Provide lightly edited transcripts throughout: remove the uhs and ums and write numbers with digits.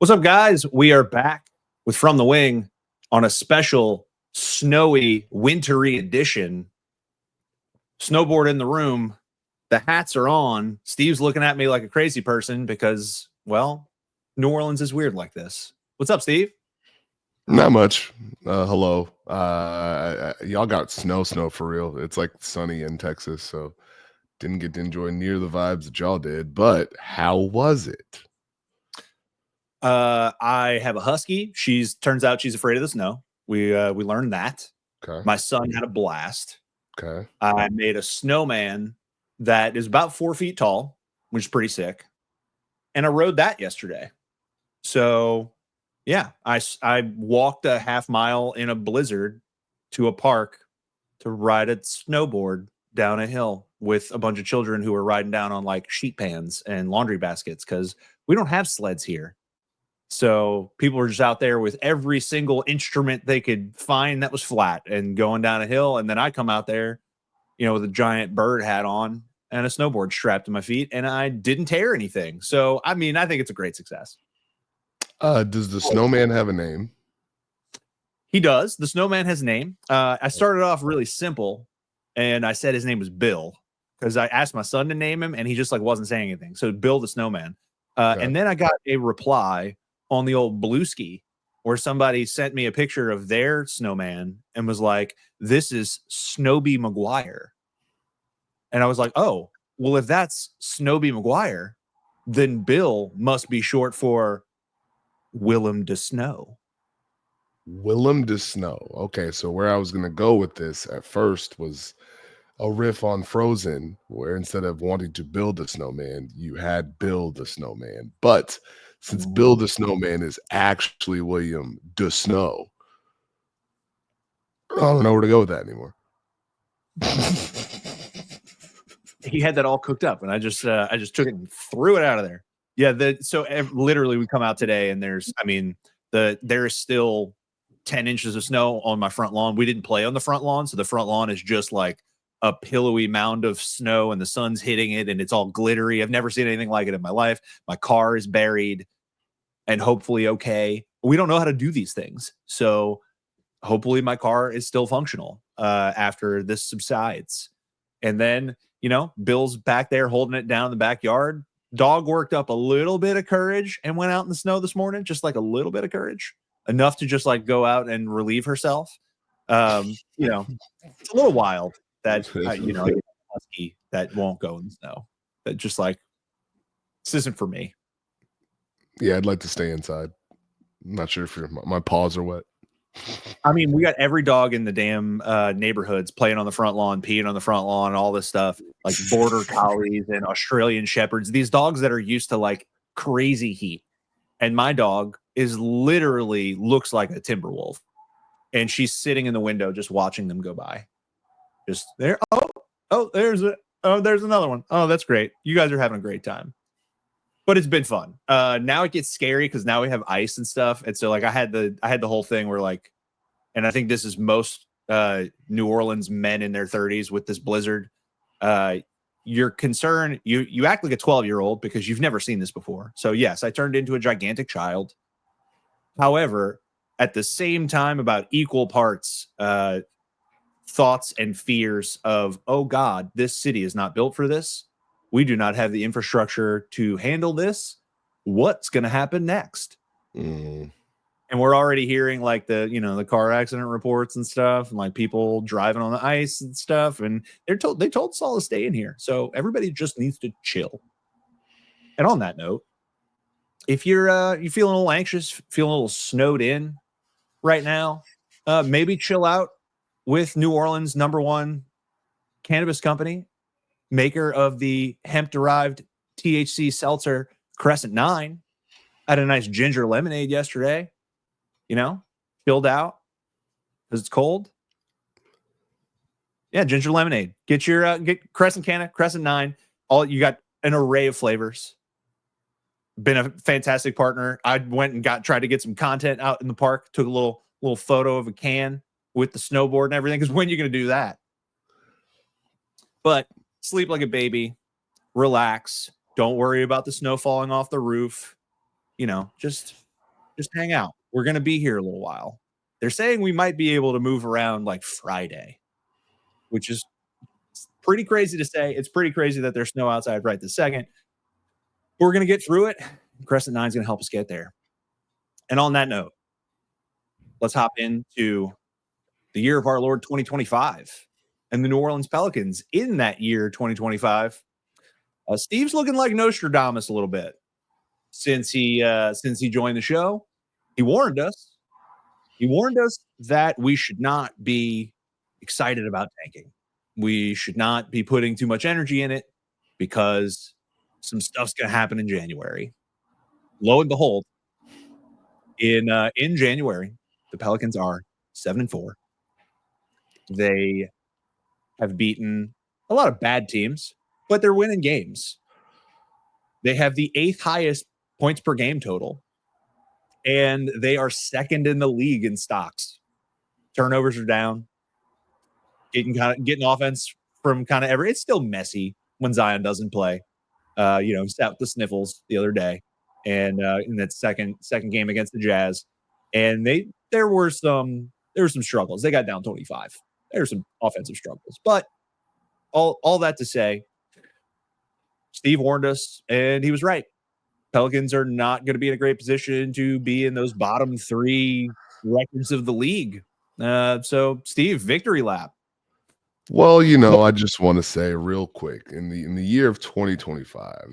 What's up, guys? We are back with From the Wing on a special snowy, wintry edition. Snowboard in the room. The hats are on. Steve's looking at me like a crazy person because, well, New Orleans is weird like this. What's up, Steve? Not much. Hello. Y'all got snow for real. It's like sunny in Texas, so didn't get to enjoy near the vibes that y'all did. But how was it? I have a husky. Turns out she's afraid of the snow. We learned that. Okay. My son had a blast. Okay. I made a snowman that is about 4 feet tall, which is pretty sick. And I rode that yesterday. So, yeah, I walked a half mile in a blizzard to a park to ride a snowboard down a hill with a bunch of children who were riding down on like sheet pans and laundry baskets because we don't have sleds here. So people were just out there with every single instrument they could find that was flat and going down a hill. And then I come out there, with a giant bird hat on and a snowboard strapped to my feet, and I didn't tear anything. So, I mean, I think it's a great success. Does the snowman have a name? He does. The snowman has a name. I started off really simple, and I said his name was Bill because I asked my son to name him, and he just wasn't saying anything. So Bill the snowman. Okay. And then I got a reply on the old Blueski where somebody sent me a picture of their snowman and was like, "This is Snowby McGuire." And I was like, "Oh, well, if that's Snowby McGuire, then Bill must be short for Willem de Snow." Willem de Snow. Okay, so where I was gonna go with this at first was a riff on Frozen, where instead of wanting to build a snowman, you had Bill the Snowman. But since Bill the Snowman is actually William de Snow, I don't know where to go with that anymore. He had that all cooked up, and I just took it and threw it out of there. Yeah, literally we come out today, and there is still 10 inches of snow on my front lawn. We didn't play on the front lawn, so the front lawn is just like a pillowy mound of snow, and the sun's hitting it, and it's all glittery. I've never seen anything like it in my life. My car is buried and hopefully okay. We don't know how to do these things, so hopefully my car is still functional after this subsides. And then, Bill's back there holding it down in the backyard. Dog worked up a little bit of courage and went out in the snow this morning, just like a little bit of courage, enough to just go out and relieve herself. It's a little wild that, a husky that won't go in the snow. That just this isn't for me. Yeah, I'd like to stay inside. I'm not sure if my paws are wet. I mean, we got every dog in the damn neighborhoods playing on the front lawn, peeing on the front lawn, and all this stuff, like border collies and Australian shepherds. These dogs that are used to crazy heat. And my dog literally looks like a timber wolf. And she's sitting in the window just watching them go by. Just there. There's another one. Oh, that's great. You guys are having a great time. But it's been fun. Now it gets scary because now we have ice and stuff. And so I had the whole thing where and I think this is most New Orleans men in their 30s with this blizzard. You're concerned. You act like a 12-year-old because you've never seen this before. So yes, I turned into a gigantic child. However, at the same time, about equal parts, thoughts and fears of, oh God, this city is not built for this. We do not have the infrastructure to handle this. What's going to happen next? And we're already hearing the car accident reports and stuff, and people driving on the ice and stuff. And they told us all to stay in here. So everybody just needs to chill. And on that note, if you're feeling a little anxious, feeling a little snowed in right now, maybe chill out with New Orleans' #1 cannabis company, maker of the hemp-derived THC Seltzer Crescent 9. I had a nice ginger lemonade yesterday, chilled out because it's cold. Yeah, ginger lemonade. Get your get Crescent Canna, Crescent 9. You got an array of flavors. Been a fantastic partner. I went and tried to get some content out in the park. Took a little photo of a can with the snowboard and everything. Because when are you going to do that? But sleep like a baby. Relax. Don't worry about the snow falling off the roof. Just Just hang out. We're going to be here a little while. They're saying we might be able to move around like Friday, which is pretty crazy to say. It's pretty crazy that there's snow outside right this second. We're going to get through it. Crescent 9 is going to help us get there. And on that note, let's hop into the year of our Lord 2025 and the New Orleans Pelicans in that year 2025. Steve's looking like Nostradamus a little bit since he joined the show. He warned us. He warned us that we should not be excited about tanking. We should not be putting too much energy in it because some stuff's going to happen in January. Lo and behold, in January, the Pelicans are 7-4. They have beaten a lot of bad teams, but they're winning games. They have the 8th highest points per game total, and they are second in the league in stocks. Turnovers are down. Getting offense from kind of every. It's still messy when Zion doesn't play. Sat with the sniffles the other day, and in that second game against the Jazz, and there were some struggles. They got down 25. There were some offensive struggles, but all that to say, Steve warned us, and he was right. Pelicans are not going to be in a great position to be in those bottom 3 records of the league. So, Steve, victory lap. Well, I just want to say real quick in the year of 2025,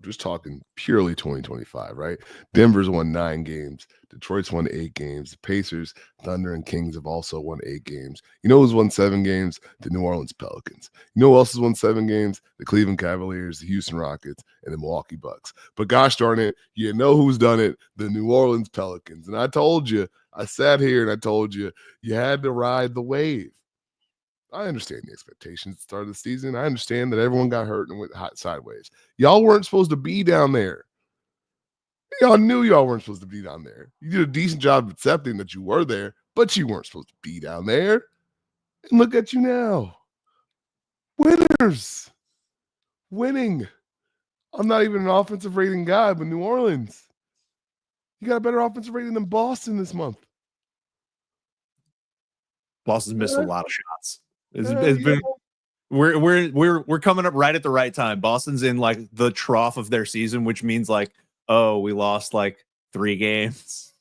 just talking purely 2025, right? Denver's won 9 games. Detroit's won 8 games. The Pacers, Thunder, and Kings have also won 8 games. You know who's won 7 games? The New Orleans Pelicans. You know who else has won 7 games? The Cleveland Cavaliers, the Houston Rockets, and the Milwaukee Bucks. But gosh darn it, you know who's done it? The New Orleans Pelicans. And I told you, I sat here and I told you, you had to ride the wave. I understand the expectations at the start of the season. I understand that everyone got hurt and went hot sideways. Y'all weren't supposed to be down there. Y'all knew y'all weren't supposed to be down there. You did a decent job of accepting that you were there, but you weren't supposed to be down there. And look at you now. Winners. Winning. I'm not even an offensive rating guy, but New Orleans. You got a better offensive rating than Boston this month. Boston's missed a lot of shots. We're coming up right at the right time. Boston's in like the trough of their season, which means like, oh, we lost like 3 games.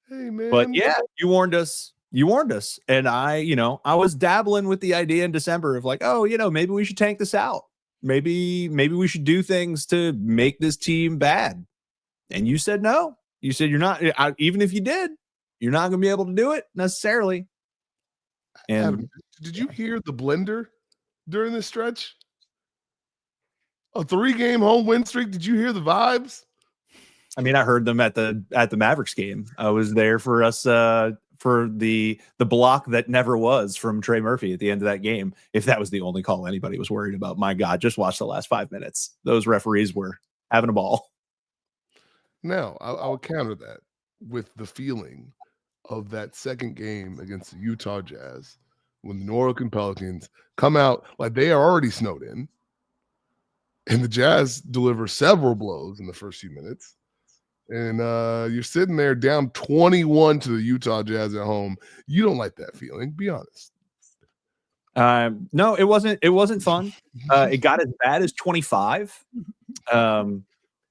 Hey man. But yeah, you warned us. And I was dabbling with the idea in December of like, oh, maybe we should tank this out. Maybe we should do things to make this team bad. And you said no. You said you're not, even if you did, you're not going to be able to do it necessarily. And Adam, did you hear the blender during this stretch? A 3-game home win streak. Did you hear the vibes? I mean, I heard them at the Mavericks game. I was there for us for the block that never was from Trey Murphy at the end of that game. If that was the only call anybody was worried about, my God, just watch the last 5 minutes. Those referees were having a ball. Now, I would counter that with the feeling of that second game against the Utah Jazz when the New Orleans Pelicans come out like they are already snowed in, and the Jazz deliver several blows in the first few minutes, and you're sitting there down 21 to the Utah Jazz at home. You don't like that feeling, be honest. No, it wasn't fun. It got as bad as 25.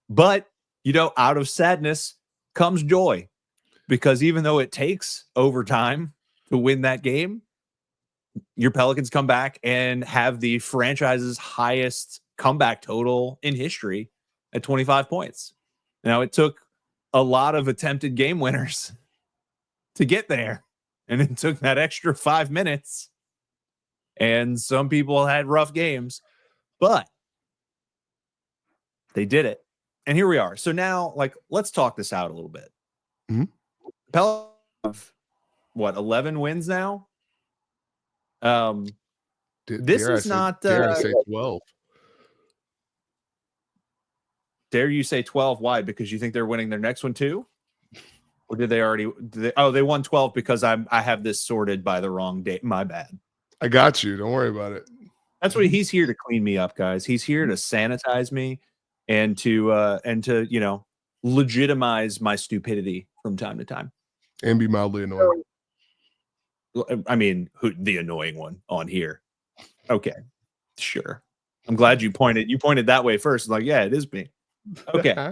But out of sadness comes joy. Because even though it takes overtime to win that game, your Pelicans come back and have the franchise's highest comeback total in history at 25 points. Now, it took a lot of attempted game winners to get there, and it took that extra 5 minutes. And some people had rough games, but they did it. And here we are. So now, let's talk this out a little bit. Mm-hmm. Pelicans have, 11 wins now? This is not... Dare I say 12? Dare you say 12? Why? Because you think they're winning their next one too? Or did they already... they won 12 because I have this sorted by the wrong date. My bad. I got you. Don't worry about it. That's what he's here to clean me up, guys. He's here to sanitize me and to legitimize my stupidity from time to time. And be mildly annoying. I mean, the annoying one on here. Okay, sure. I'm glad you pointed that way first. Like, yeah, it is me. Okay.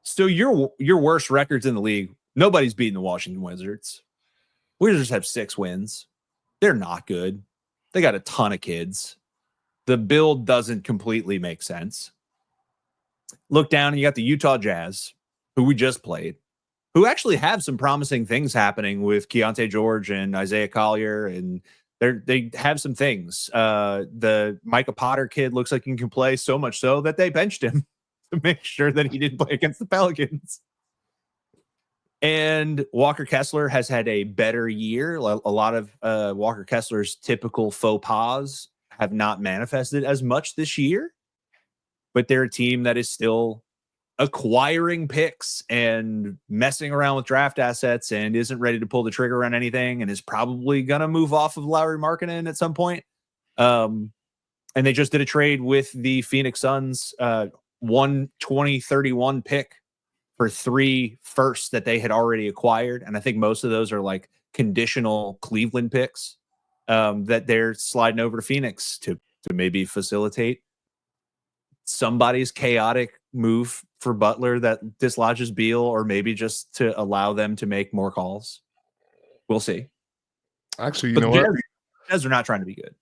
Still, your worst records in the league. Nobody's beating the Washington Wizards. Wizards have 6 wins. They're not good. They got a ton of kids. The build doesn't completely make sense. Look down and you got the Utah Jazz, who we just played, who actually have some promising things happening with Keontae George and Isaiah Collier, and they have some things. The Micah Potter kid looks like he can play, so much so that they benched him to make sure that he didn't play against the Pelicans. And Walker Kessler has had a better year. A lot of Walker Kessler's typical faux pas have not manifested as much this year, but they're a team that is still acquiring picks and messing around with draft assets and isn't ready to pull the trigger on anything and is probably going to move off of Lauri Markkanen at some point. And they just did a trade with the Phoenix Suns, 2031 pick for 3 firsts that they had already acquired. And I think most of those are like conditional Cleveland picks that they're sliding over to Phoenix to maybe facilitate somebody's chaotic move for Butler that dislodges Beal, or maybe just to allow them to make more calls. We'll see. Actually, you know what? Jazz are not trying to be good.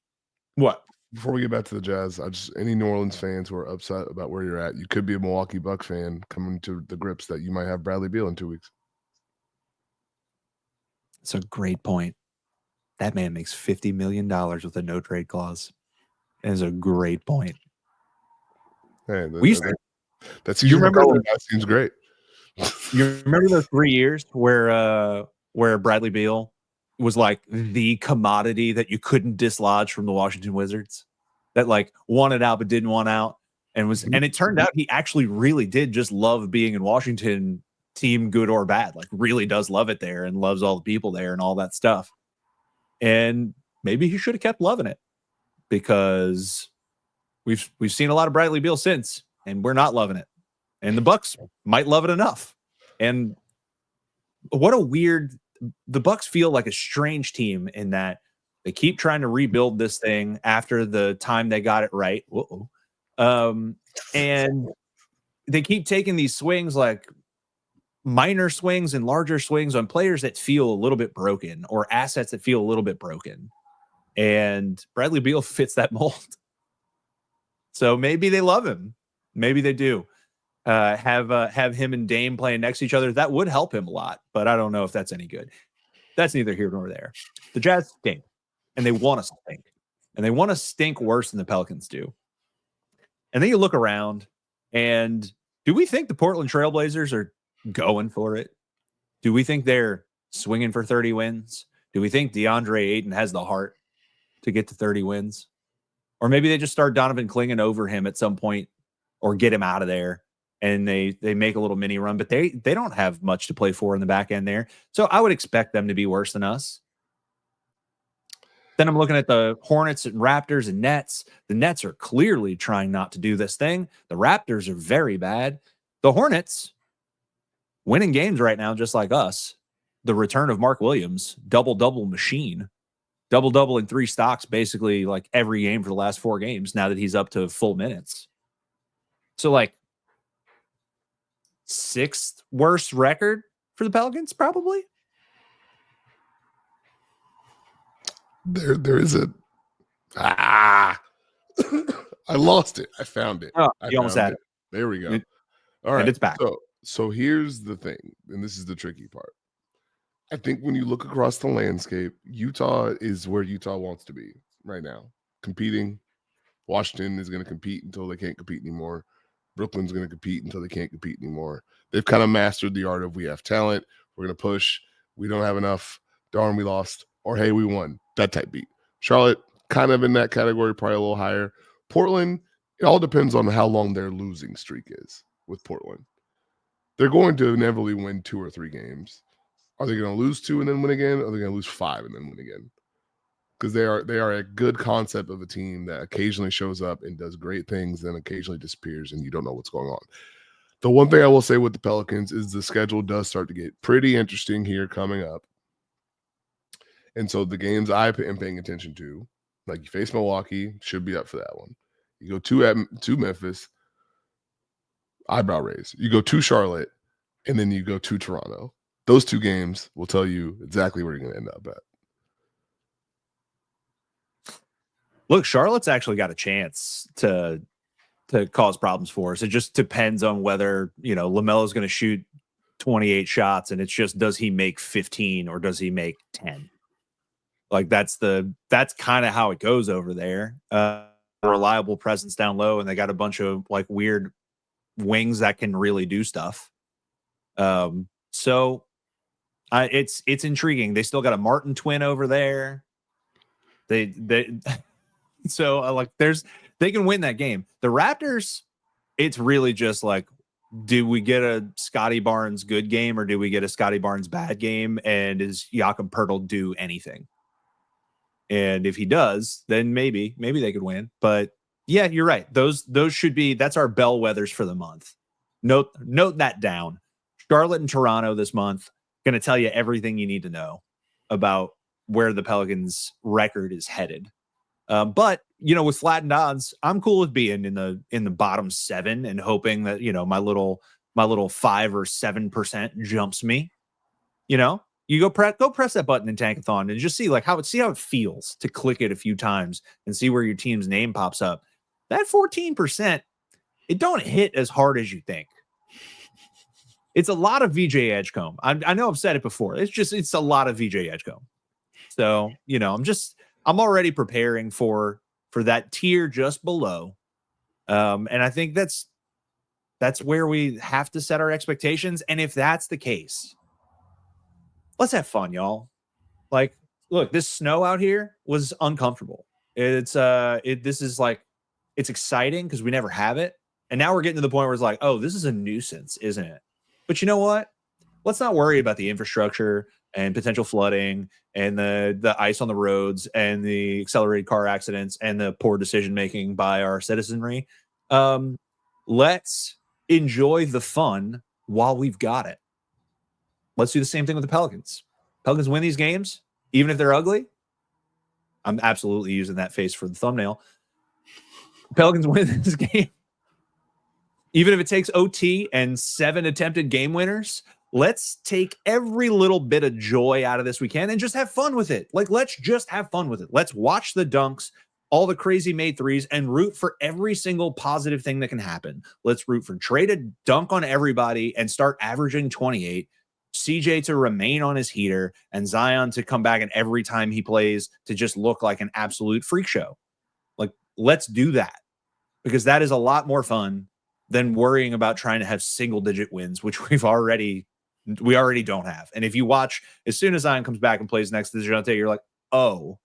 What? Before we get back to the Jazz, any New Orleans fans who are upset about where you're at, you could be a Milwaukee Bucks fan coming to the grips that you might have Bradley Beal in 2 weeks. It's a great point. That man makes $50 million with a no trade clause. That is a great point. Hey, that seems great. You remember those 3 years where Bradley Beal was like the commodity that you couldn't dislodge from the Washington Wizards, that like wanted out but didn't want out, and it turned out he actually really did just love being in Washington, team good or bad, like really does love it there and loves all the people there and all that stuff. And maybe he should have kept loving it, because we've seen a lot of Bradley Beal since, and we're not loving it. And the Bucks might love it enough. And what a weird, the Bucks feel like a strange team in that they keep trying to rebuild this thing after the time they got it right. And they keep taking these swings, like minor swings and larger swings on players that feel a little bit broken, or assets that feel a little bit broken. And Bradley Beal fits that mold. So maybe they love him. Maybe they do. Have him and Dame playing next to each other. That would help him a lot, but I don't know if that's any good. That's neither here nor there. The Jazz stink, and they want to stink, and they want to stink worse than the Pelicans do. And then you look around, and do we think the Portland Trailblazers are going for it? Do we think they're swinging for 30 wins? Do we think DeAndre Ayton has the heart to get to 30 wins? Or maybe they just start Donovan Clingan over him at some point, or get him out of there, and they make a little mini run, but they don't have much to play for in the back end there. So I would expect them to be worse than us. Then I'm looking at the Hornets and Raptors and Nets. The Nets are clearly trying not to do this thing. The Raptors are very bad. The Hornets winning games right now, just like us. The return of Mark Williams, double-double machine. Double-double in 3 stocks, basically like every game for the last 4 games, now that he's up to full minutes. So like 6th worst record for the Pelicans, probably. There is a I lost it. I found it. Oh, you almost had it. There we go. All right, and it's back. So here's the thing, and this is the tricky part. I think when you look across the landscape, Utah is where Utah wants to be right now, competing. Washington is going to compete until they can't compete anymore. Brooklyn's going to compete until they can't compete anymore. They've kind of mastered the art of, we have talent, we're going to push, we don't have enough, darn, we lost, or hey, we won, that type beat. Charlotte, kind of in that category, probably a little higher. Portland, it all depends on how long their losing streak is with Portland. They're going to inevitably win 2 or 3 games. Are they going to lose 2 and then win again? Or are they going to lose 5 and then win again? Because they are a good concept of a team that occasionally shows up and does great things, then occasionally disappears, and you don't know what's going on. The one thing I will say with the Pelicans is the schedule does start to get pretty interesting here coming up. And so the games I am paying attention to, like you face Milwaukee, should be up for that one. You go to Memphis, eyebrow raise. You go to Charlotte, and then you go to Toronto. Those two games will tell you exactly where you're going to end up at. Look, Charlotte's actually got a chance to cause problems for us. It just depends on whether, LaMelo's going to shoot 28 shots and it's just, does he make 15 or does he make 10? Like that's kind of how it goes over there. Reliable presence down low, and they got a bunch of like weird wings that can really do stuff. So it's intriguing. They still got a Martin twin over there. They they can win that game. The Raptors, it's really just like, do we get a Scotty Barnes good game or do we get a Scotty Barnes bad game? And is Jakob Poeltl do anything? And if he does, then maybe they could win. But yeah, you're right. Those should be, that's our bellwethers for the month. Note that down. Charlotte and Toronto this month, going to tell you everything you need to know about where the Pelicans record is headed. But with flattened odds, I'm cool with being in the bottom 7 and hoping that, my little 5 or 7% jumps me. You go press that button in Tankathon and just see how it feels to click it a few times and see where your team's name pops up. That 14%, it don't hit as hard as you think. It's a lot of VJ Edgecombe. I know I've said it before. It's a lot of VJ Edgecombe. So, I'm already preparing for that tier just below. And I think that's where we have to set our expectations. And if that's the case, let's have fun, y'all. Like, look, this snow out here was uncomfortable. It's exciting because we never have it. And now we're getting to the point where it's like, oh, this is a nuisance, isn't it? But you know what? Let's not worry about the infrastructure and potential flooding and the ice on the roads and the accelerated car accidents and the poor decision making by our citizenry. Let's enjoy the fun while we've got it. Let's do the same thing with the Pelicans. Pelicans win these games, even if they're ugly. I'm absolutely using that face for the thumbnail. Pelicans win this game. Even if it takes OT and 7 attempted game winners, let's take every little bit of joy out of this we can and just have fun with it. Let's just have fun with it. Let's watch the dunks, all the crazy made threes, and root for every single positive thing that can happen. Let's root for Trey to dunk on everybody and start averaging 28, CJ to remain on his heater, and Zion to come back and every time he plays to just look like an absolute freak show. Let's do that, because that is a lot more fun than worrying about trying to have single-digit wins, which we already don't have. And if you watch, as soon as Zion comes back and plays next to DeJounte, you're like, oh,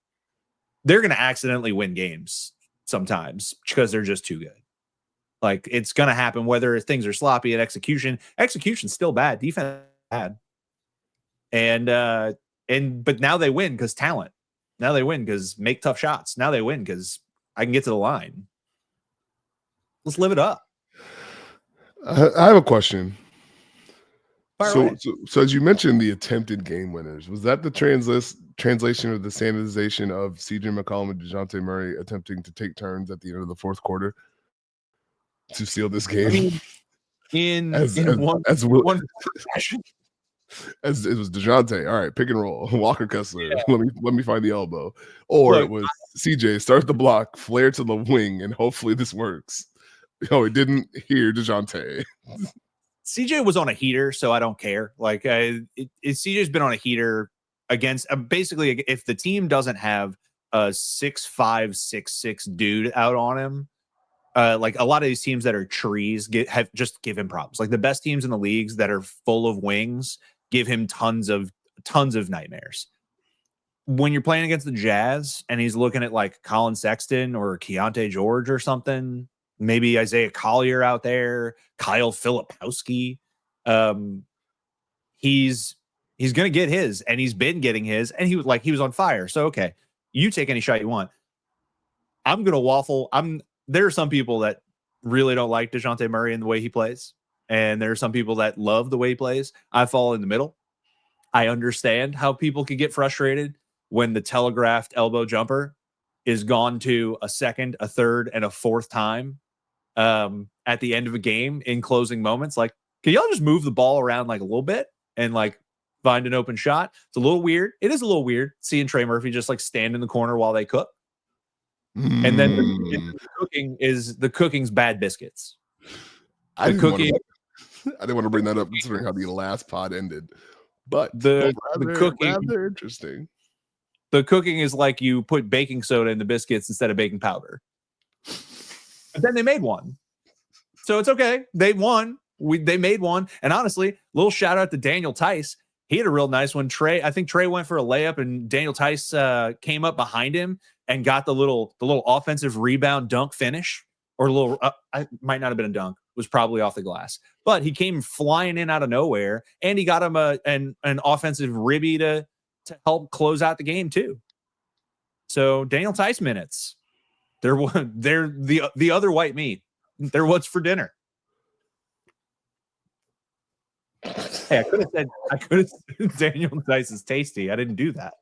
they're going to accidentally win games sometimes because they're just too good. It's going to happen whether things are sloppy at execution. Execution's still bad. Defense bad. But now they win because talent. Now they win because make tough shots. Now they win because I can get to the line. Let's live it up. I have a question. So as you mentioned, the attempted game winners, was that the translation or the sanitization of CJ McCollum and DeJounte Murray attempting to take turns at the end of the fourth quarter to seal this game? As it was DeJounte, all right, pick and roll, Walker Kessler, yeah. let me find the elbow, or it was CJ start the block, flare to the wing, and hopefully this works. It didn't hear DeJounte. CJ was on a heater, so I don't care. CJ's been on a heater against basically if the team doesn't have a 6'5", 6'6" dude out on him. A lot of these teams that are trees just give him problems. The best teams in the leagues that are full of wings give him tons of nightmares. When you're playing against the Jazz and he's looking at Colin Sexton or Keontae George or something, maybe Isaiah Collier out there, Kyle Filipowski, he's gonna get his, and he's been getting his, and he was on fire. So okay, you take any shot you want. I'm gonna waffle. There are some people that really don't like DeJounte Murray and the way he plays, and there are some people that love the way he plays. I fall in the middle. I understand how people can get frustrated when the telegraphed elbow jumper is gone to a second, a third, and a fourth time at the end of a game in closing moments. Like, can y'all just move the ball around like a little bit and like find an open shot? It's a little weird. It is a little weird seeing Trey Murphy just like stand in the corner while they cook. And then the cooking's bad biscuits. I didn't want to bring that up considering how the last pod ended, but the cooking rather interesting. The cooking is like you put baking soda in the biscuits instead of baking powder. But then they made one, so it's okay. They won. They made one, and honestly, little shout out to Daniel Tice. He had a real nice one. I think Trey went for a layup, and Daniel Tice came up behind him and got the little offensive rebound dunk finish, or a little. I might not have been a dunk. It was probably off the glass, but he came flying in out of nowhere, and he got him an offensive ribby to help close out the game too. So Daniel Tice minutes. They're the other white meat. They're what's for dinner. Hey, I could have said Daniel Tice is tasty. I didn't do that.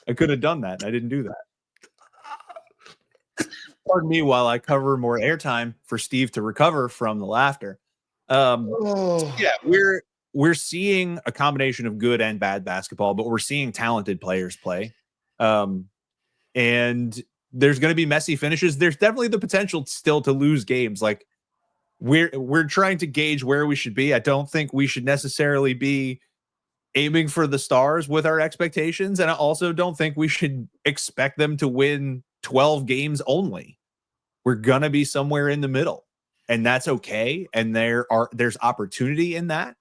I could have done that. I didn't do that. Pardon me while I cover more airtime for Steve to recover from the laughter. Yeah, we're seeing a combination of good and bad basketball, but we're seeing talented players play. And there's going to be messy finishes. There's definitely the potential still to lose games. Like we're trying to gauge where we should be. I don't think we should necessarily be aiming for the stars with our expectations. And I also don't think we should expect them to win 12 games only. We're going to be somewhere in the middle, and that's okay. And there's opportunity in that.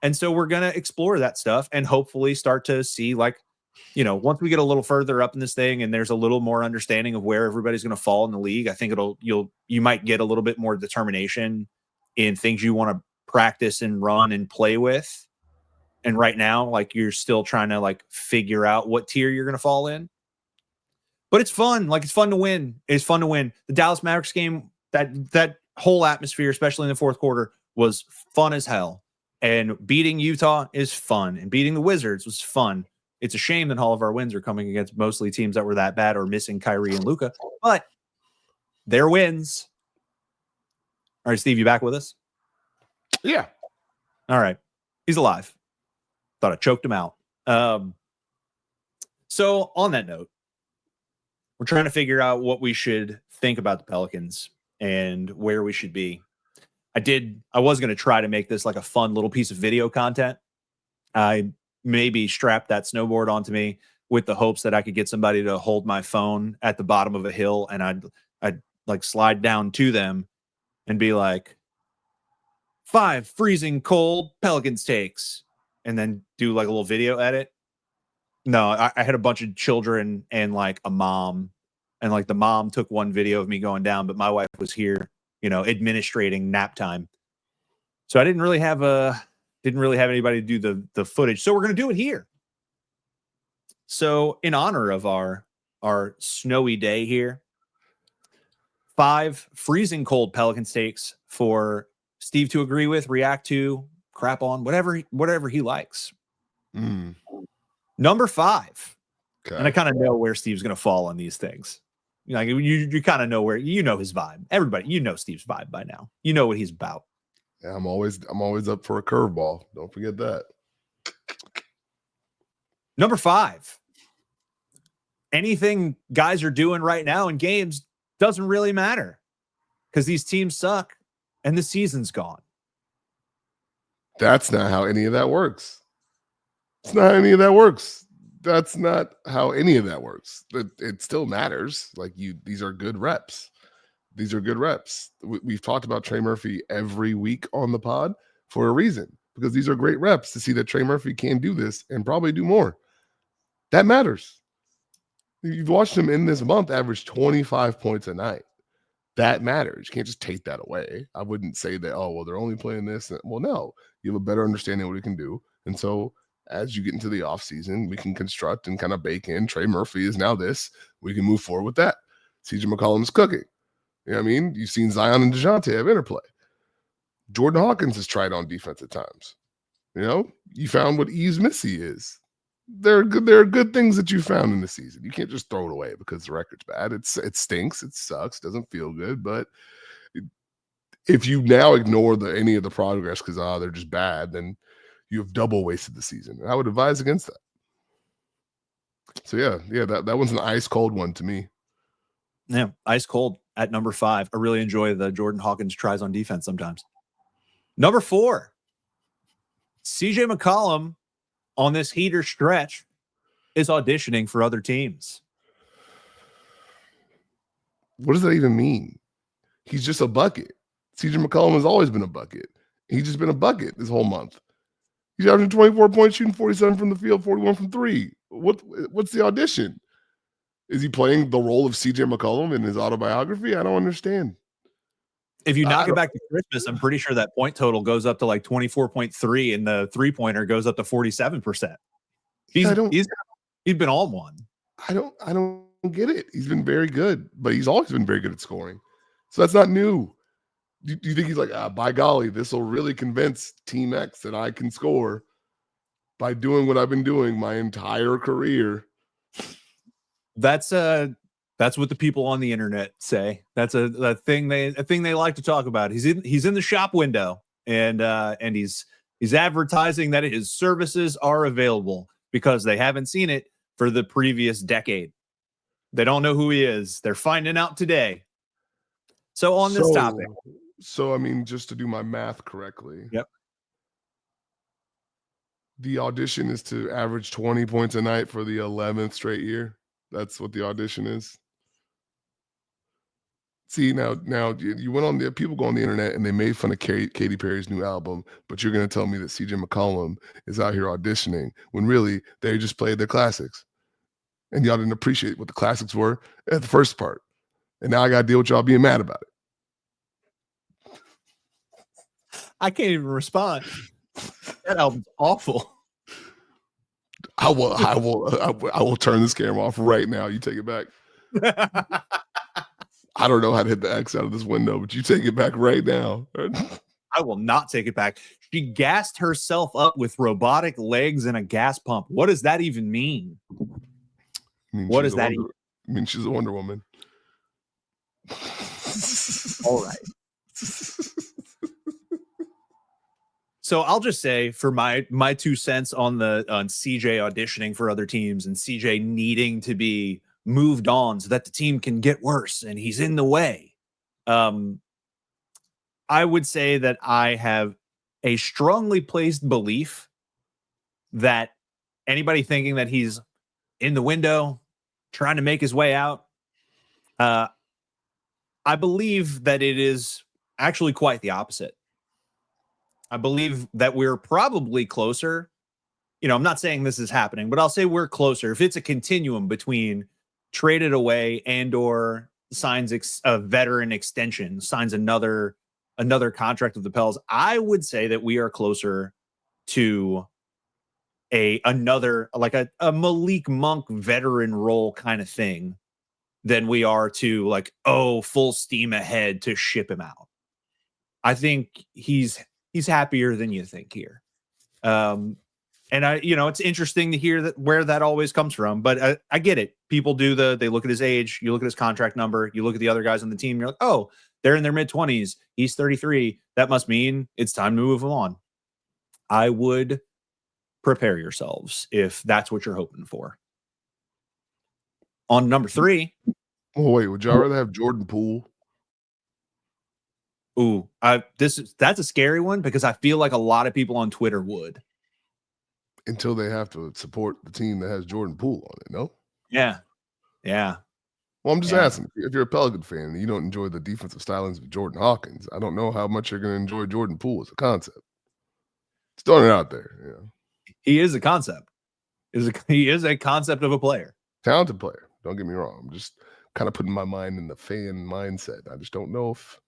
And so we're going to explore that stuff and hopefully start to see, like, once we get a little further up in this thing and there's a little more understanding of where everybody's going to fall in the league, I think you might get a little bit more determination in things you want to practice and run and play with. And right now, like, you're still trying to like figure out what tier you're going to fall in. But it's fun. Like, it's fun to win. It's fun to win. The Dallas Mavericks game, that whole atmosphere, especially in the fourth quarter, was fun as hell. And beating Utah is fun. And beating the Wizards was fun. It's a shame that all of our wins are coming against mostly teams that were that bad or missing Kyrie and Luka. But they're wins. All right, Steve, you back with us? Yeah. All right. He's alive. Thought I choked him out. So on that note, we're trying to figure out what we should think about the Pelicans and where we should be. I was going to try to make this like a fun little piece of video content. I maybe strap that snowboard onto me with the hopes that I could get somebody to hold my phone at the bottom of a hill, and I'd like slide down to them and be like, 5 freezing cold Pelicans takes, and then do like a little video edit. No, I had a bunch of children and like a mom, and like the mom took one video of me going down, but my wife was here, administrating nap time. So I didn't really have anybody to do the footage. So we're going to do it here. So in honor of our snowy day here, 5 freezing cold Pelican takes for Steve to agree with, react to, crap on, whatever he likes. Number 5. Okay. And I kind of know where Steve's going to fall on these things. Like, you kind of know where, his vibe. Everybody, Steve's vibe by now. You know what he's about. Yeah, I'm always up for a curveball. Don't forget that. Number 5. Anything guys are doing right now in games doesn't really matter because these teams suck and the season's gone. That's not how any of that works. It's not how any of that works. That's not how any of that works. It still matters. Like, these are good reps. These are good reps. We've talked about Trey Murphy every week on the pod for a reason, because these are great reps to see that Trey Murphy can do this and probably do more. That matters. You've watched him in this month average 25 points a night. That matters. You can't just take that away. I wouldn't say that, oh, well, they're only playing this. Well, no, you have a better understanding of what he can do. And so as you get into the offseason, we can construct and kind of bake in Trey Murphy is now this. We can move forward with that. CJ McCollum's cooking. You know what I mean? You've seen Zion and DeJounte have interplay. Jordan Hawkins has tried on defense at times. You know, you found what Yves Missy is. There are good things that you found in the season. You can't just throw it away because the record's bad. It stinks. It sucks. Doesn't feel good. But if you now ignore any of the progress because they're just bad, then you have double wasted the season. And I would advise against that. So yeah, that one's an ice cold one to me. Yeah, ice cold at number 5. I really enjoy the Jordan Hawkins tries on defense sometimes. Number 4, CJ McCollum on this heater stretch is auditioning for other teams. What does that even mean? He's just a bucket. CJ McCollum has always been a bucket. He's just been a bucket this whole month. He's averaging 24 points, shooting 47 from the field, 41 from 3. What's the audition? Is he playing the role of CJ McCollum in his autobiography? I don't understand. If you knock it back to Christmas, I'm pretty sure that point total goes up to like 24.3 and the 3-pointer goes up to 47%. He's been on one. I don't get it. He's been very good, but he's always been very good at scoring. So that's not new. Do you think he's like, by golly, this will really convince Team X that I can score by doing what I've been doing my entire career? That's what the people on the internet say. That's a thing they like to talk about. He's in the shop window and he's advertising that his services are available because they haven't seen it for the previous decade. They don't know who he is. They're finding out today. So on this topic. So I mean, just to do my math correctly. Yep. The audition is to average 20 points a night for the 11th straight year. That's what the audition is. See, now you went on the people go on the internet and they made fun of Katy Perry's new album, but you're going to tell me that CJ McCollum is out here auditioning when really they just played their classics. And y'all didn't appreciate what the classics were at the first part. And now I got to deal with y'all being mad about it. I can't even respond. That album's awful. I will turn this camera off right now. You take it back. I don't know how to hit the X out of this window, but you take it back right now. I will not take it back. She gassed herself up with robotic legs and a gas pump. What does that even mean? What does that mean? I mean, she's a Wonder Woman. All right. So I'll just say for my 2 cents on CJ auditioning for other teams and CJ needing to be moved on so that the team can get worse and he's in the way. I would say that I have a strongly placed belief that anybody thinking that he's in the window trying to make his way out, I believe that it is actually quite the opposite. I believe that we're probably closer. You know, I'm not saying this is happening, but I'll say we're closer. If it's a continuum between traded away and or signs a veteran extension, signs another contract with the Pels, I would say that we are closer to another like a Malik Monk veteran role kind of thing than we are to like, full steam ahead to ship him out. I think he's happier than you think here. And it's interesting to hear that where that always comes from, but I get it. People they look at his age, you look at his contract number, you look at the other guys on the team, you're like, they're in their mid-20s. He's 33. That must mean it's time to move him on. I would prepare yourselves if that's what you're hoping for. On number 3. Oh, wait, would y'all rather have Jordan Poole? Ooh, that's a scary one because I feel like a lot of people on Twitter would. Until they have to support the team that has Jordan Poole on it, no? Yeah. Well, I'm just asking, if you're a Pelican fan and you don't enjoy the defensive stylings of Jordan Hawkins, I don't know how much you're going to enjoy Jordan Poole as a concept. Just throwing it out there. Yeah. He is a concept. He is a concept of a player. Talented player. Don't get me wrong. I'm just kind of putting my mind in the fan mindset. I just don't know if,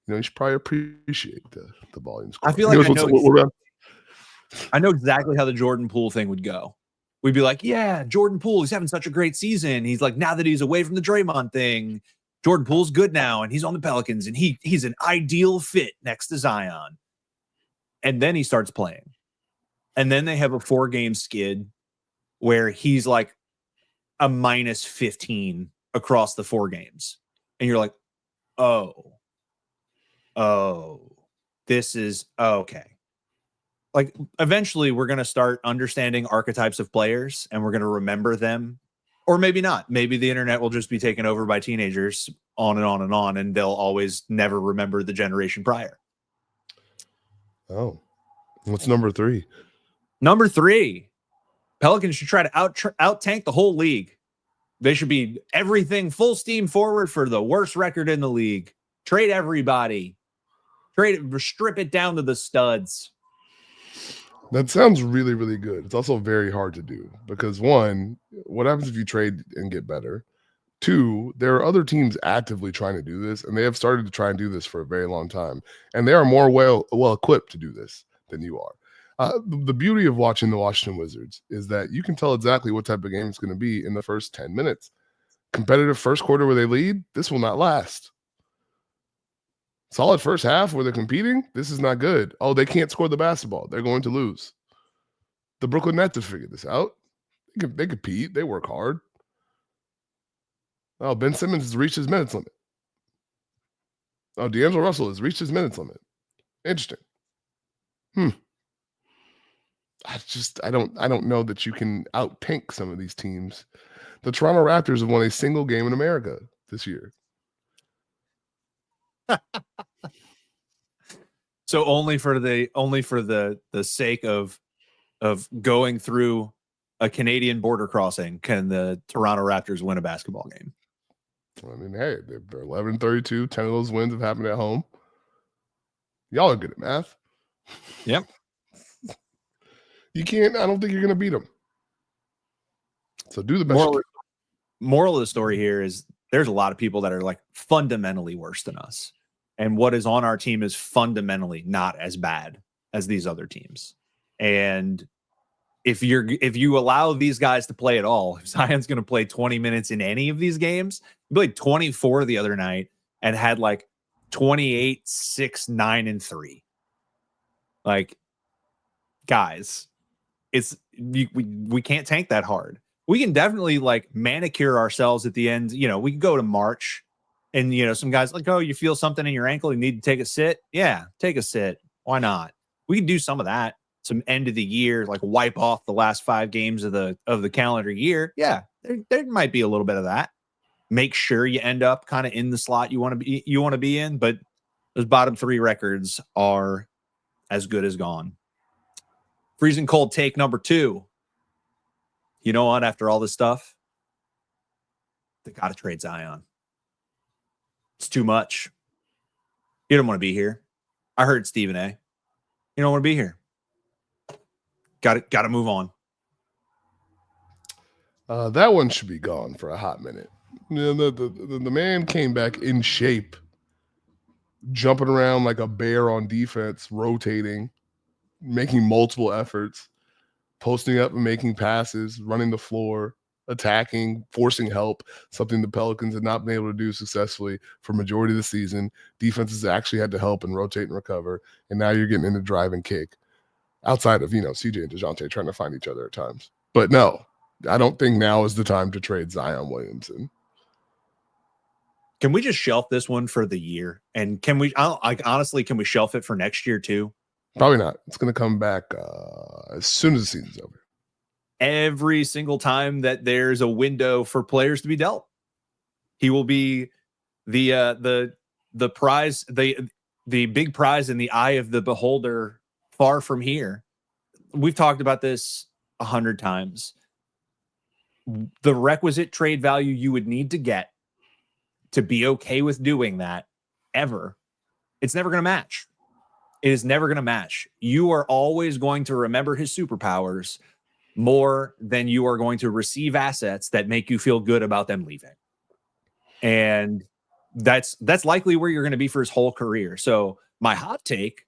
you should probably appreciate the volume score. I feel like I know exactly how the Jordan Poole thing would go. We'd be like, yeah, Jordan Poole, he's having such a great season. He's like, now that he's away from the Draymond thing, Jordan Poole's good now, and he's on the Pelicans, and he's an ideal fit next to Zion. And then he starts playing. And then they have a 4-game skid where he's like a minus 15 across the 4 games. And you're like, oh, this is okay. Like, eventually we're going to start understanding archetypes of players and we're going to remember them. Or maybe not. Maybe the internet will just be taken over by teenagers on and on and on, and they'll always never remember the generation prior. Oh, what's number 3? Number 3, Pelicans should try to out tank the whole league. They should be everything full steam forward for the worst record in the league. Trade everybody. Strip it down to the studs. That sounds really, really good. It's also very hard to do because 1, what happens if you trade and get better? 2, there are other teams actively trying to do this, and they have started to try and do this for a very long time. And they are more well equipped to do this than you are. The beauty of watching the Washington Wizards is that you can tell exactly what type of game it's going to be in the first 10 minutes. Competitive first quarter where they lead, this will not last. Solid first half where they're competing, this is not good. Oh, they can't score the basketball. They're going to lose. The Brooklyn Nets have figured this out. They compete. They work hard. Oh, Ben Simmons has reached his minutes limit. Oh, D'Angelo Russell has reached his minutes limit. Interesting. I don't know that you can out-tank some of these teams. The Toronto Raptors have won a single game in America this year. So only for the sake of going through a Canadian border crossing can the Toronto Raptors win a basketball game. I mean, hey, they're 11-32. 10 of those wins have happened at home. Y'all are good at math. Yep. You can't. I don't think you're going to beat them. So do the best. Moral of the story here is there's a lot of people that are like fundamentally worse than us. And what is on our team is fundamentally not as bad as these other teams. And if you allow these guys to play at all, if Zion's going to play 20 minutes in any of these games, he played 24 the other night and had like 28, 6, 9, and 3. Like, guys, we can't tank that hard. We can definitely like manicure ourselves at the end. You know, we can go to March and, you know, some guys like, oh, you feel something in your ankle, you need to take a sit. Yeah, take a sit. Why not? We can do some of that. Some end of the year, like wipe off the last 5 games of the calendar year. Yeah, there might be a little bit of that. Make sure you end up kind of in the slot you want to be in, but those bottom 3 records are as good as gone. Freezing cold take number 2. You know what? After all this stuff, they got to trade Zion. It's too much. You don't want to be here. I heard Stephen A. You don't want to be here. Got to move on. That one should be gone for a hot minute. You know, the man came back in shape, jumping around like a bear on defense, rotating, making multiple efforts, posting up and making passes, running the floor, attacking, forcing help, something the Pelicans had not been able to do successfully for majority of the season. Defenses actually had to help and rotate and recover, and now you're getting into drive and kick. Outside of, CJ and DeJounte trying to find each other at times. But no, I don't think now is the time to trade Zion Williamson. Can we just shelf this one for the year? And can we shelf it for next year too? Probably not. It's going to come back as soon as the season's over. Every single time that there's a window for players to be dealt, he will be the prize, the big prize in the eye of the beholder. Far from here. We've talked about this 100 times. The requisite trade value you would need to get to be okay with doing that ever, it's never going to match. It is never going to match. You are always going to remember his superpowers more than you are going to receive assets that make you feel good about them leaving. And that's likely where you're going to be for his whole career. So my hot take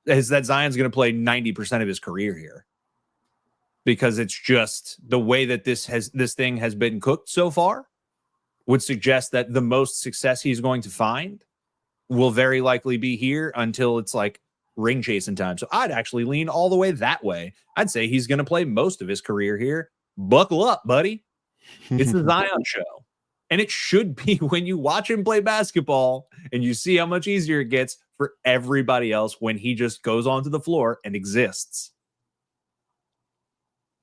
is that Zion's going to play 90% of his career here, because it's just the way that this thing has been cooked so far. would suggest that the most success he's going to find will very likely be here until it's like ring chasing time. So I'd actually lean all the way that way. I'd say he's going to play most of his career here. Buckle up, buddy. It's the Zion show. And it should be when you watch him play basketball and you see how much easier it gets for everybody else when he just goes onto the floor and exists.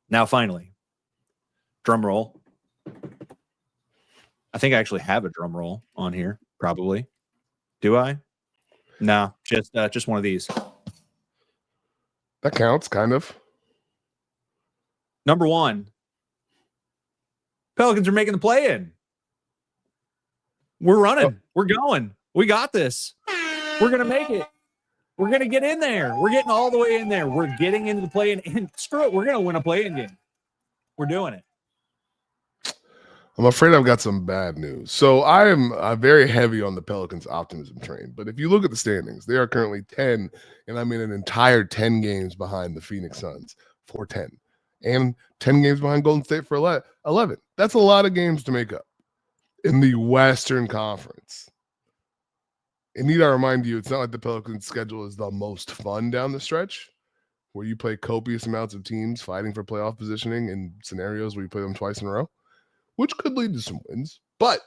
Now, finally, drum roll. I think I actually have a drum roll on here, probably. Do I? No, just one of these. That counts, kind of. Number one, Pelicans are making the play-in. We're running. We're going. We got this. We're going to make it. We're going to get in there. We're getting all the way in there. We're getting into the play-in. And screw it, we're going to win a play-in game. We're doing it. I'm afraid I've got some bad news. So I am very heavy on the Pelicans optimism train. But if you look at the standings, they are currently 10, and I'm in an entire 10 games behind the Phoenix Suns for 10. And 10 games behind Golden State for 11. That's a lot of games to make up in the Western Conference. And need I remind you, it's not like the Pelicans' schedule is the most fun down the stretch, where you play copious amounts of teams fighting for playoff positioning in scenarios where you play them twice in a row, which could lead to some wins, but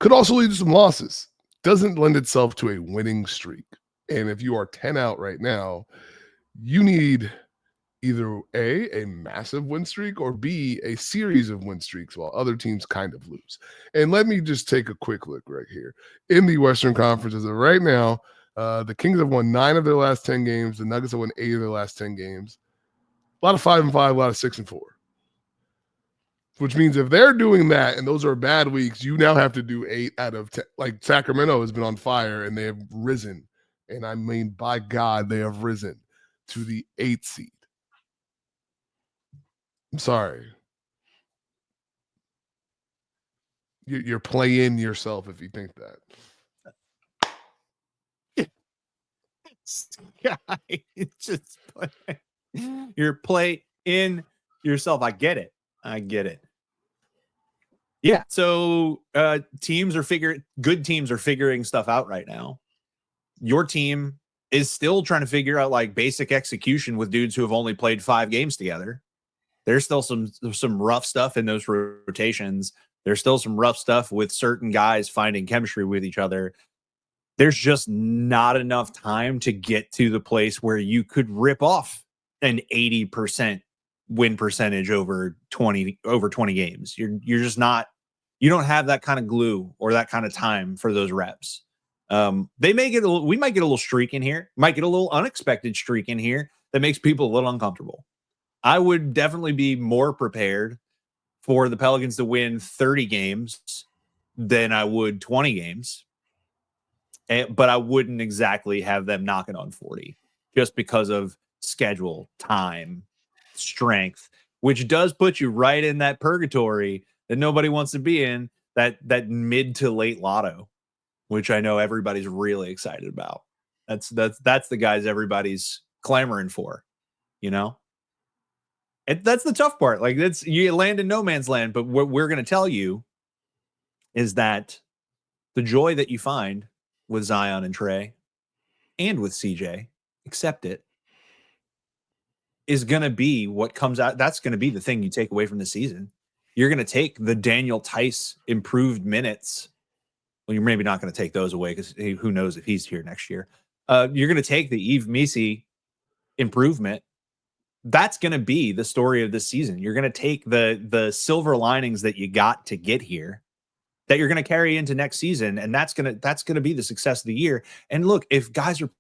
could also lead to some losses. Doesn't lend itself to a winning streak. And if you are 10 out right now, you need either A, a massive win streak, or B, a series of win streaks while other teams kind of lose. And let me just take a quick look right here. In the Western Conference, as of right now, the Kings have won 9 of their last 10 games. The Nuggets have won 8 of their last 10 games. A lot of 5-5, a lot of 6-4. Which means if they're doing that and those are bad weeks, you now have to do 8 out of 10. Like Sacramento has been on fire and they have risen. And I mean, by God, they have risen to the 8th seed. I'm sorry. You're playing yourself if you think that. Just you're playing yourself. I get it. Yeah. So good teams are figuring stuff out right now. Your team is still trying to figure out like basic execution with dudes who have only played 5 games together. There's still some rough stuff in those rotations. There's still some rough stuff with certain guys finding chemistry with each other. There's just not enough time to get to the place where you could rip off an 80% win percentage over 20 games. You're just not, you don't have that kind of glue or that kind of time for those reps. We might get a little streak in here, might get a little unexpected streak in here that makes people a little uncomfortable. I would definitely be more prepared for the Pelicans to win 30 games than I would 20 games. But I wouldn't exactly have them knocking on 40 just because of schedule, time, strength, which does put you right in that purgatory that nobody wants to be in, that mid to late lotto, which I know everybody's really excited about. That's the guys everybody's clamoring for, you know? And that's the tough part. Like you land in no man's land, but what we're going to tell you is that the joy that you find with Zion and Trey and with CJ, accept it, is going to be what comes out. That's going to be the thing you take away from the season. You're going to take the Daniel Tice improved minutes. Well, you're maybe not going to take those away because who knows if he's here next year. You're going to take the Yves Missi improvement. That's going to be the story of this season. You're going to take the silver linings that you got to get here that you're going to carry into next season. And that's going to be the success of the year. And look, if guys are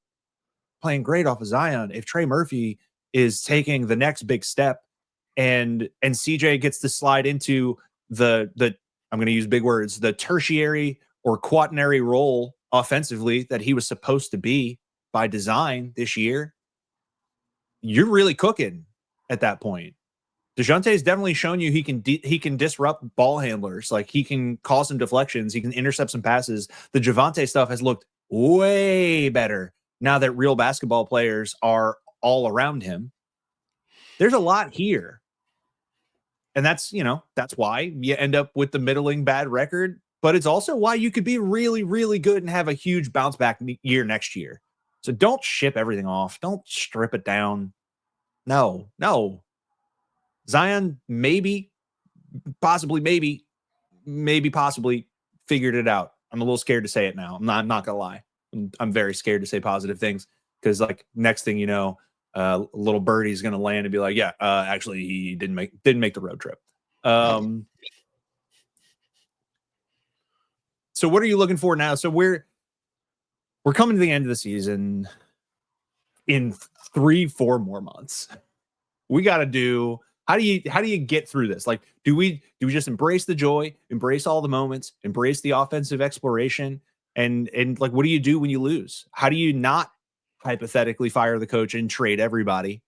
playing great off of Zion, if Trey Murphy is taking the next big step and CJ gets to slide into the I'm going to use big words, the tertiary or quaternary role offensively that he was supposed to be by design this year, you're really cooking at that point. DeJounte's definitely shown you he can disrupt ball handlers. Like he can cause some deflections. He can intercept some passes. The Javonte stuff has looked way better now that real basketball players are all around him. There's a lot here. And that's why you end up with the middling bad record, but it's also why you could be really, really good and have a huge bounce back year next year. So don't ship everything off. Don't strip it down. No. Zion possibly figured it out. I'm a little scared to say it now. I'm not gonna lie. I'm very scared to say positive things because like next thing you know, little birdie's gonna land and be like, yeah, actually he didn't make the road trip. So what are you looking for now? So we're coming to the end of the season in 3-4 more months. We got to do. How do you get through this? Like, do we just embrace the joy, embrace all the moments, embrace the offensive exploration, and like, what do you do when you lose? How do you not hypothetically fire the coach and trade everybody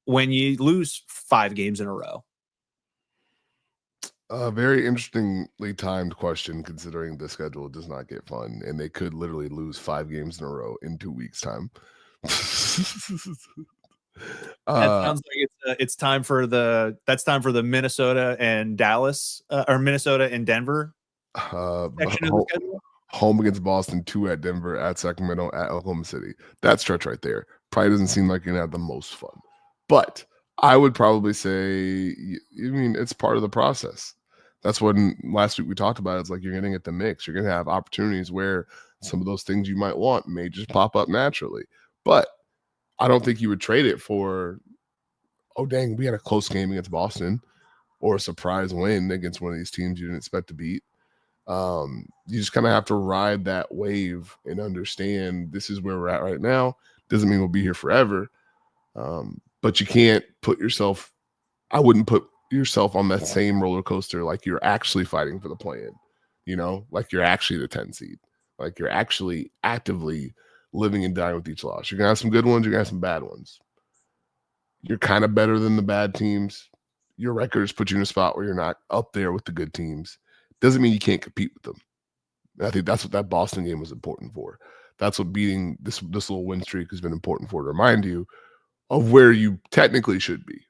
when you lose 5 games in a row? A very interestingly timed question, considering the schedule does not get fun, and they could literally lose 5 games in a row in 2 weeks' time. That sounds like it's time for the Minnesota and Dallas or Minnesota and Denver section of the schedule. Home against Boston, 2 at Denver, at Sacramento, at Oklahoma City. That stretch right there probably doesn't seem like you're gonna have the most fun, but I would probably say, I mean, it's part of the process. That's what last week we talked about. It's like you're getting at the mix. You're going to have opportunities where some of those things you might want may just pop up naturally. But I don't think you would trade it for, oh, dang, we had a close game against Boston or a surprise win against one of these teams you didn't expect to beat. You just kind of have to ride that wave and understand this is where we're at right now. Doesn't mean we'll be here forever. But you can't put yourself, I wouldn't put yourself on that same roller coaster like you're actually fighting for the play-in, like you're actually the 10 seed, like you're actually actively living and dying with each loss. You're going to have some good ones, you're going to have some bad ones. You're kind of better than the bad teams. Your records put you in a spot where you're not up there with the good teams. Doesn't mean you can't compete with them. And I think that's what that Boston game was important for. That's what beating this little win streak has been important for, to remind you of where you technically should be.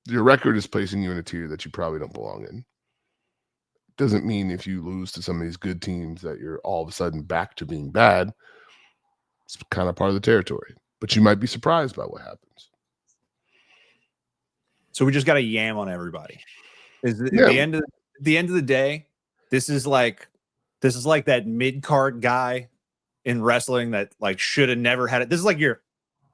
Your record is placing you in a tier that you probably don't belong in. Doesn't mean if you lose to some of these good teams that you're all of a sudden back to being bad. It's kind of part of the territory, but you might be surprised by what happens. So we just got to yam on everybody. At the end of the day, this is like that mid-card guy in wrestling that like should have never had it. This is like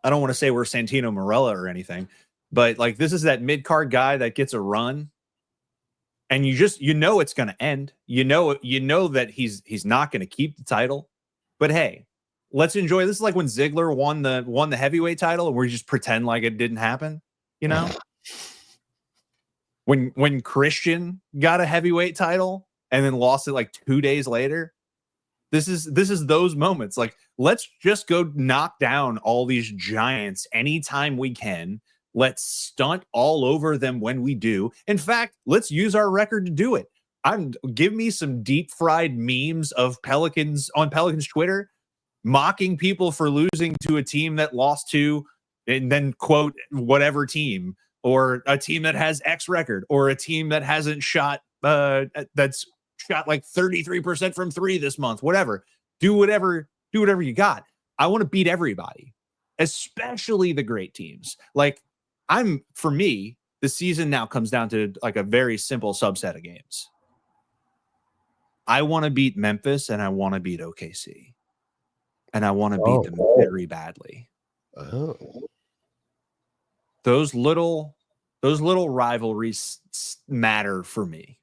I don't want to say we're Santino Marella or anything, but like this is that mid-card guy that gets a run and it's going to end. You know that he's not going to keep the title. But hey, let's enjoy. This is like when Ziggler won the heavyweight title and we just pretend like it didn't happen, When Christian got a heavyweight title and then lost it like 2 days later. This is those moments. Like, let's just go knock down all these giants anytime we can. Let's stunt all over them when we do. In fact, let's use our record to do it. Give me some deep fried memes of Pelicans on Pelicans Twitter mocking people for losing to a team that lost to, and then quote whatever team, or a team that has X record, or a team that hasn't shot that's shot like 33% from 3 this month, whatever. Do whatever you got. I want to beat everybody, especially the great teams. Like for me, the season now comes down to like a very simple subset of games. I want to beat Memphis and I want to beat OKC. And I want to beat them very badly. Oh. Those little rivalries matter for me.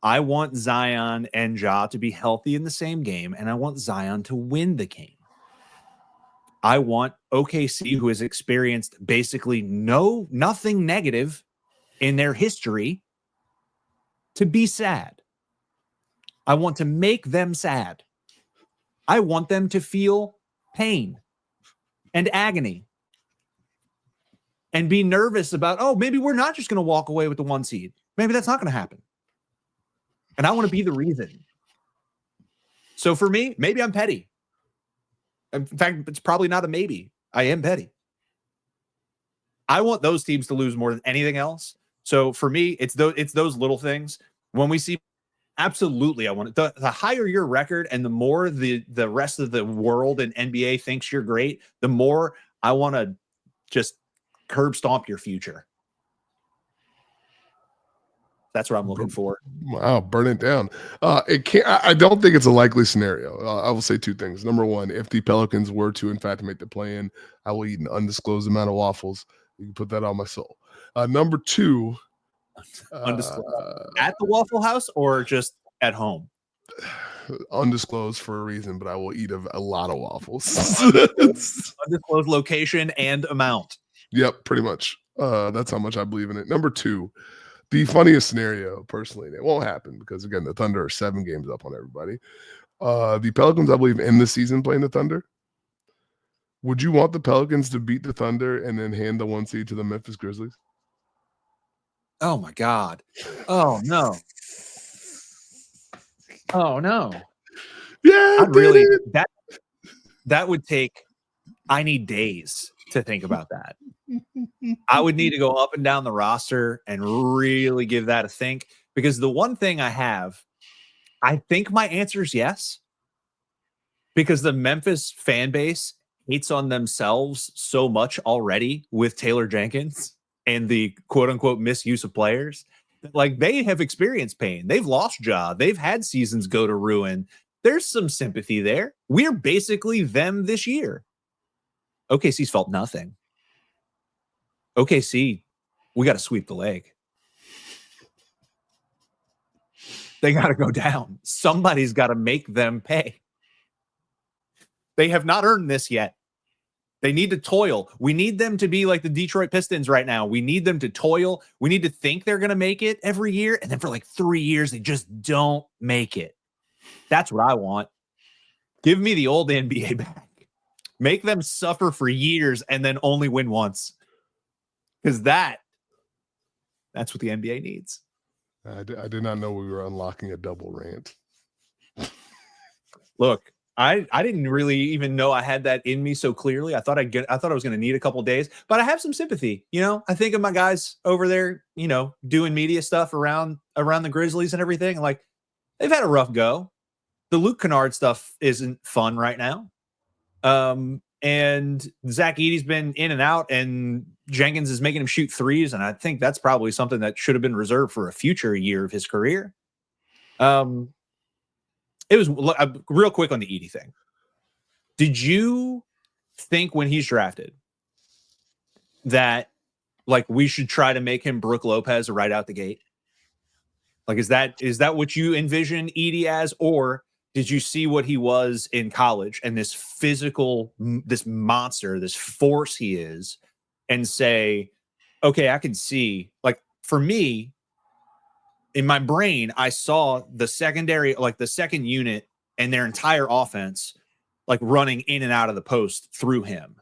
I want Zion and Ja to be healthy in the same game, and I want Zion to win the game. I want OKC, who has experienced basically nothing negative in their history, to be sad. I want to make them sad. I want them to feel pain and agony and be nervous about, oh, maybe we're not just going to walk away with the 1 seed. Maybe that's not going to happen. And I want to be the reason. So for me, maybe I'm petty. In fact, it's probably not a maybe. I am petty. I want those teams to lose more than anything else So for me, it's those little things. When we see, absolutely, I want it. The higher your record and the more the rest of the world and NBA thinks you're great, the more I want to just curb stomp your future. That's what I'm looking for. Wow, burn it down. It can't. I don't think it's a likely scenario. I will say two things. Number one, if the Pelicans were to in fact make the play-in, I will eat an undisclosed amount of waffles. You can put that on my soul. Number two, Undisclosed. At the Waffle House or just at home? Undisclosed for a reason, but I will eat a lot of waffles. Undisclosed location and amount. Yep, pretty much. That's how much I believe in it. Number two, the funniest scenario, personally, and it won't happen because, again, the Thunder are 7 games up on everybody. The Pelicans, I believe, end the season playing the Thunder. Would you want the Pelicans to beat the Thunder and then hand the 1 seed to the Memphis Grizzlies? Oh, my God. Oh, no. Oh, no. Yeah, I'd really that would take, I need days to think about that. I would need to go up and down the roster and really give that a think, because the one thing I think my answer is yes, because the Memphis fan base hates on themselves so much already with Taylor Jenkins and the quote unquote misuse of players. Like, they have experienced pain. They've lost Ja. They've had seasons go to ruin. There's some sympathy there. We're basically them this year. OKC's felt nothing. OKC, we got to sweep the leg. They got to go down. Somebody's got to make them pay. They have not earned this yet. They need to toil. We need them to be like the Detroit Pistons right now. We need them to toil. We need to think they're going to make it every year. And then for like 3 years, they just don't make it. That's what I want. Give me the old NBA back. Make them suffer for years and then only win once. Because that's what the NBA needs. I did not know we were unlocking a double rant. Look, I didn't really even know I had that in me so clearly. I thought I was going to need a couple days, but I have some sympathy. You know, I think of my guys over there, you know, doing media stuff around the Grizzlies and everything. Like, they've had a rough go. The Luke Kennard stuff isn't fun right now. And Zach Edey's been in and out, and Jenkins is making him shoot threes. And I think that's probably something that should have been reserved for a future year of his career. It was real quick on the Edey thing. Did you think when he's drafted that, like, we should try to make him Brook Lopez right out the gate? Like, is that what you envision Edey as, or did you see what he was in college and this physical, this monster, this force he is, and say, okay, I can see, like, for me, in my brain, I saw the secondary, like the second unit and their entire offense, like, running in and out of the post through him.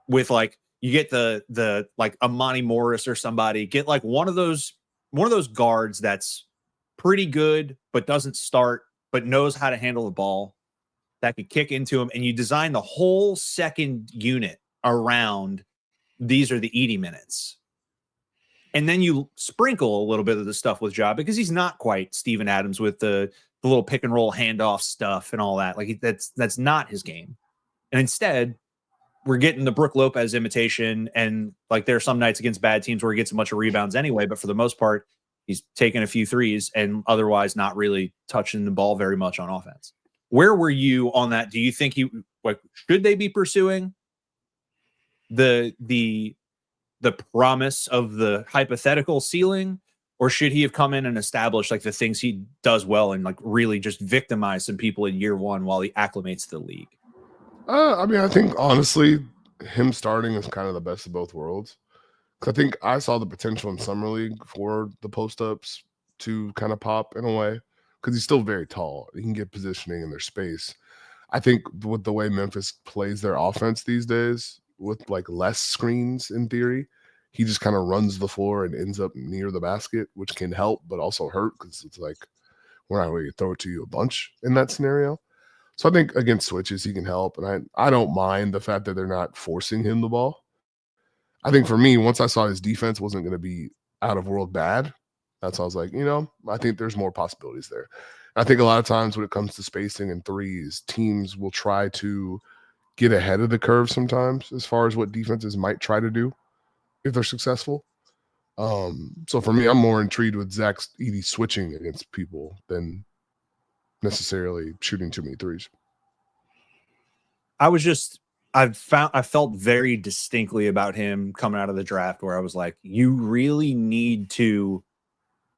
With, like, you get the like Amani Morris or somebody, get like one of those guards that's pretty good, but doesn't start, but knows how to handle the ball, that could kick into him. And you design the whole second unit around, these are the Edey minutes. And then you sprinkle a little bit of the stuff with Ja, because he's not quite Steven Adams with the little pick and roll handoff stuff and all that. Like, that's not his game. And instead, we're getting the Brook Lopez imitation. And, like, there are some nights against bad teams where he gets a bunch of rebounds anyway, but for the most part, he's taking a few threes and otherwise not really touching the ball very much on offense. Where were you on that? Do you think should they be pursuing the promise of the hypothetical ceiling, or should he have come in and established, like, the things he does well and, like, really just victimize some people in year one while he acclimates to the league? I mean, I think honestly, him starting is kind of the best of both worlds. Because I think I saw the potential in Summer League for the post-ups to kind of pop in a way, because he's still very tall. He can get positioning in their space. I think with the way Memphis plays their offense these days, with, like, less screens in theory, he just kind of runs the floor and ends up near the basket, which can help but also hurt, because it's like, we're not going to throw it to you a bunch in that scenario. So I think against switches, he can help. And I don't mind the fact that they're not forcing him the ball. I think for me, once I saw his defense wasn't going to be out of world bad. That's why I was like, I think there's more possibilities there. I think a lot of times when it comes to spacing and threes, teams will try to get ahead of the curve sometimes as far as what defenses might try to do if they're successful. So for me, I'm more intrigued with Zach Edey switching against people than necessarily shooting too many threes. I felt very distinctly about him coming out of the draft where I was like, you really need to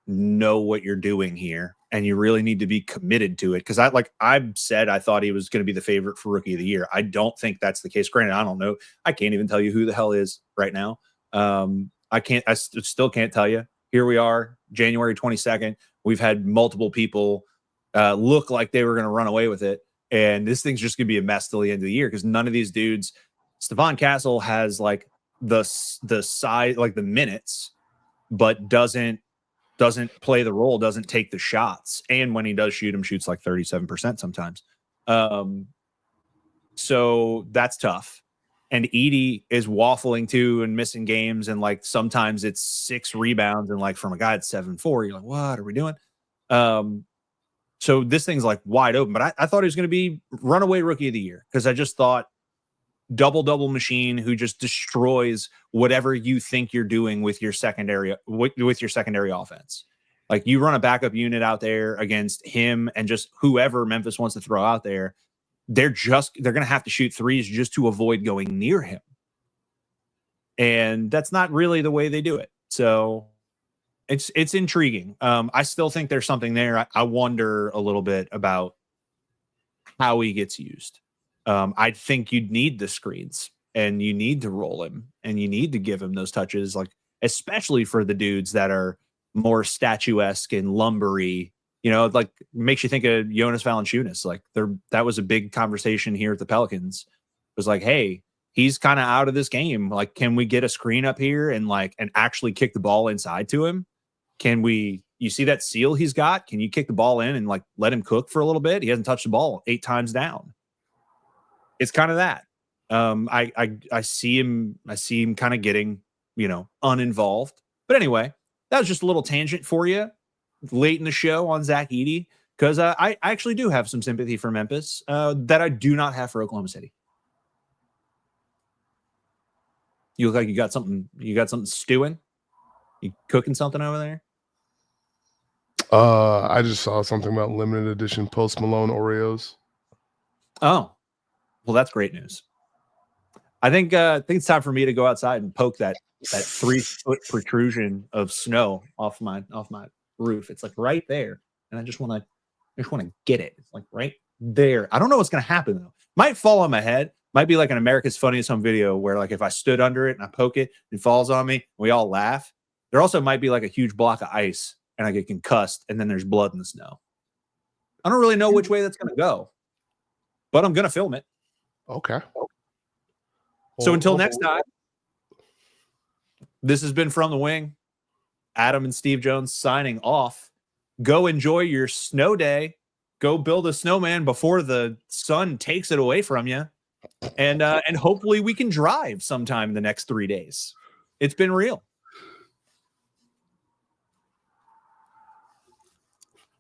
know what you're doing here and you really need to be committed to it. Because I said I thought he was going to be the favorite for rookie of the year. I don't think that's the case. Granted, I don't know. I can't even tell you who the hell is right now. I still can't tell you. Here we are, January 22nd. We've had multiple people look like they were going to run away with it. And this thing's just going to be a mess till the end of the year because none of these dudes, Stephon Castle has like the size, like the minutes, but doesn't play the role, doesn't take the shots. And when he does shoot, him shoots like 37% sometimes. So that's tough. And Edey is waffling too and missing games. And like sometimes it's 6 rebounds and like from a guy at 7'4", you're like, what are we doing? So this thing's like wide open, but I thought he was going to be runaway rookie of the year because I just thought double machine who just destroys whatever you think you're doing with your secondary offense. Like you run a backup unit out there against him and just whoever Memphis wants to throw out there, they're going to have to shoot threes just to avoid going near him. And that's not really the way they do it. So it's intriguing. I still think there's something there. I wonder a little bit about how he gets used. I think you'd need the screens and you need to roll him and you need to give him those touches, like especially for the dudes that are more statuesque and lumbery, like makes you think of Jonas Valanciunas. Like that was a big conversation here at the Pelicans. It was like, hey, he's kind of out of this game. Like, can we get a screen up here and actually kick the ball inside to him? You see that seal he's got? Can you kick the ball in and let him cook for a little bit? He hasn't touched the ball 8 times down. It's kind of that. I see him kind of getting, uninvolved. But anyway, that was just a little tangent for you late in the show on Zach Edey, because I actually do have some sympathy for Memphis that I do not have for Oklahoma City. You look like you got something stewing. You cooking something over there? I just saw something about limited edition Post Malone Oreos. Oh, well, that's great news. I think it's time for me to go outside and poke that 3-foot protrusion of snow off my roof. It's like right there, and I just want to get it. It's like right there. I don't know what's gonna happen though. Might fall on my head. Might be like an America's Funniest Home Video where if I stood under it and I poke it, it falls on me. We all laugh. There also might be a huge block of ice and I get concussed, and then there's blood in the snow. I don't really know which way that's gonna go, but I'm gonna film it. Okay. So until next time, this has been From the Wing. Adam and Steve Jones signing off. Go enjoy your snow day. Go build a snowman before the sun takes it away from you. And hopefully we can drive sometime in the next 3 days. It's been real.